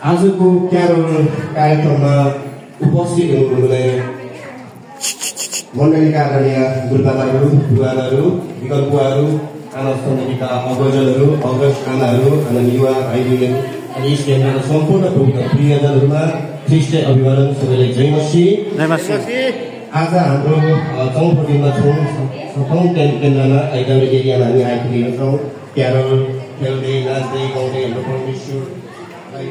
आजको क्यारोल कार्यक्रममा उपस्थित हुनुहुने मण्डलीका आदरणीय गुरुबाबाहरू, बुवाहरू, विगत बुवाहरू, आमा समितिका अग्रजहरू, अग्रज आमाहरू, अनि युवा भाइ बहिनी अनि यस केन्द्रका सम्पूर्ण प्रियजनहरूमा ख्रिस्ट अभिवादन, सबैलाई जय मसी। आज हाम्रो चौथो दिनमा छौँ। सतौँ केन्द्रमा आइतबार एरियामा हामी आइपुगेका छौँ। क्यारोल खेल्दै नाच्दै गाउँदै हाम्रो परमेश्वरलाई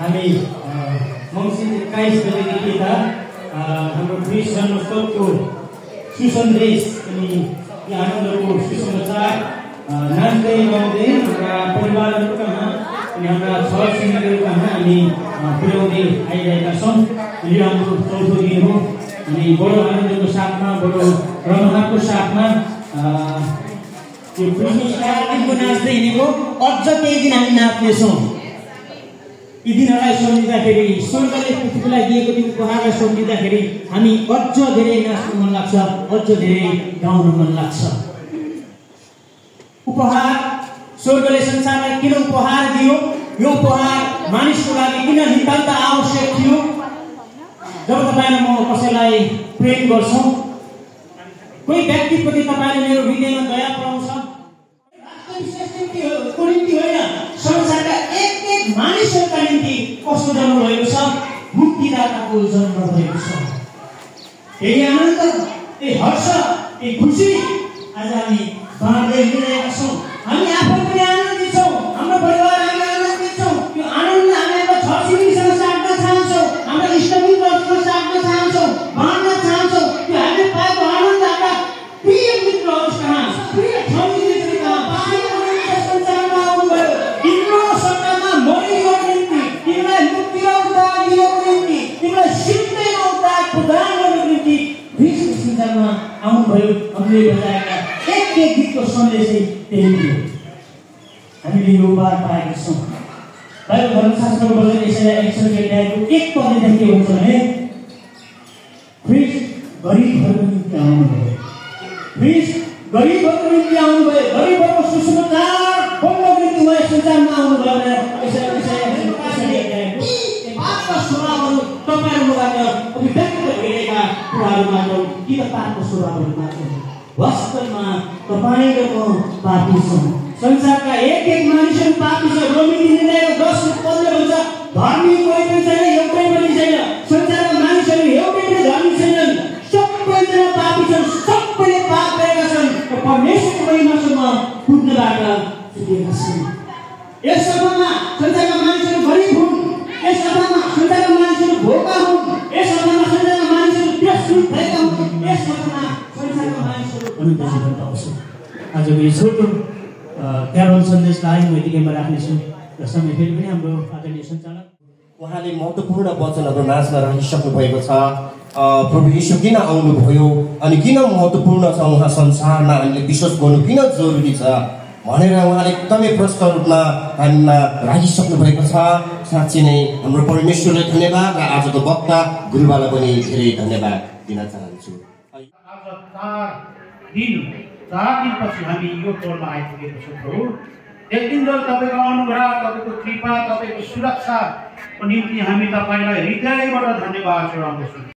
हामी मङ्सिर 21 गतेदेखि त हाम्रो क्रिस्ट जन्मोत्सवको सुसन्देश अनि आनन्दको सुसमाचार नाच्दै गाउँदै हाम्रा परिवारहरू कहाँ अनि हाम्रा छर छिमेकीहरू कहाँ हामी पुर्याउँदै आइरहेका छौँ। यो हाम्रो चौथो दिन हो अनि बडो आनन्दको साथमा, बडो रमाइलोको साथमा यो क्रिसमस कार्यक्रमको नाच्दै हिँडेको अझ केही दिन हामी नाच्नेछौँ। यी दिनहरूलाई सम्झिँदाखेरि, स्वर्गले पृथ्वीलाई दिएको त्यो उपहारलाई सम्झिँदाखेरि हामी अझ धेरै नाच्नु मन लाग्छ, अझ धेरै गाउनु मन लाग्छ। उपहार स्वर्गले संसारलाई किन उपहार दियो? यो उपहार मानिसको लागि किन नितान्त आवश्यक थियो? जब तपाईँ र म कसैलाई प्रेम गर्छौँ, कोही व्यक्तिप्रति तपाईँले मेरो हृदयमा दया पाउँछ, को निम्ति होइन, संसारका एक एक मानिसहरूका निम्ति कस्तो जन्म भएको छ? मुक्तिदाताको जन्म भएको छ। यही आनन्द, यही हर्ष, यही खुसी आज हामी बाँड्दै हिँडिरहेका छौँ। हामी आफै पनि आनन्दित छौँ, हाम्रो परिवार हामी आनन्दित छौँ। यो आनन्द हामी हाम्रो छरछिमेकीसँग साट्न चाहन्छौँ, हाम्रो इष्टमित्रहरूसँग साट्न चाहन्छौँ, बाँड्न चाहन्छौँ। यो हामीले पाएको आनन्द हाम्रा प्रिय मित्रहरू कहाँ, प्रिय छरछिमेकीहरू कहाँ, संसारमा आउनुभयो, तिम्रो सट्टामा मरिदिनको निम्ति, तिमीलाई मुक्ति र उद्धार दिनको निम्ति, तिमीलाई सिद्धै र उद्धार प्रदान गर्नको निम्ति ख्रिस्ट संसारमा आउनुभयो। हामीले बजाएका एक एक गीतको सन्देशै त्यही थियो। हामीले यो उपहार पाएका छौँ। बाइबल धर्मशास्त्रको वचन यसैलाई 1 अध्यायको 1 पददेखि के हुन्छ भने ख्रिस्ट गरिबहरूको निम्ति आउनुभयो। ख्रीष्ट गरिबहरूको निम्ति आउनुभयो। गरिबहरूको सुसमाचार बोल्नको निम्ति उहाँ संसारमा आउनुभयो। पापका स्वभावहरू तपाईँहरूबाट अभिव्यक्त भइरहेका कुराहरूबाट कि त पापको स्वभावहरूबाट वास्तवमा तपाईँ र म पापी छौँ। संसारका एक मानिसहरू पापी छ। रोमी 10:15 भन्छ धर्मी कोही पनि छैन, एउटै पनि छैन। संसारका मानिसहरू एउटै पनि धर्मी छैनन्, सबैजना पापी छन्, सबैले पाप गरेका छन् र परमेश्वरको महिमासम्म पुग्नबाट चुकेका छन्। यस सभामा संसारका मानिसहरू गरिब हुन्, यस सभामा संसारका मानिसहरू भोका हुन्, यस सभामा संसारका मानिसहरू त्यसुत भएका हुन्, यस सभामा संसारका मानिसहरू अनुदेशित आउँछन्। आजको यो छोटो क्यारोल सन्देशलाई म यतिकैमा राख्नेछु र समय फेरि पनि हाम्रो आदरणीय सञ्चालक उहाँले महत्त्वपूर्ण वचनहरू माझमा राखिसक्नु भएको छ। प्रभु यीशु किन आउनुभयो अनि किन महत्त्वपूर्ण छ, उहाँ संसारमा हामीले विश्वास गर्नु किन जरुरी छ भनेर उहाँले एकदमै प्रष्ट रूपमा हामीमा राखिसक्नु भएको छ। साँच्चै नै हाम्रो परमेश्वरलाई धन्यवाद र आजको वक्ता गुरुबालाई पनि धेरै धन्यवाद दिन चाहन्छु। चार दिनपछि हामी यो टोलमा आइपुगेको छौँ प्रभु। एक दिनजल तपाईँको अनुग्रह, तपाईँको कृपा, तपाईँको सुरक्षाको निम्ति हामी तपाईँलाई हृदयबाट धन्यवाद चढाउँदछौँ।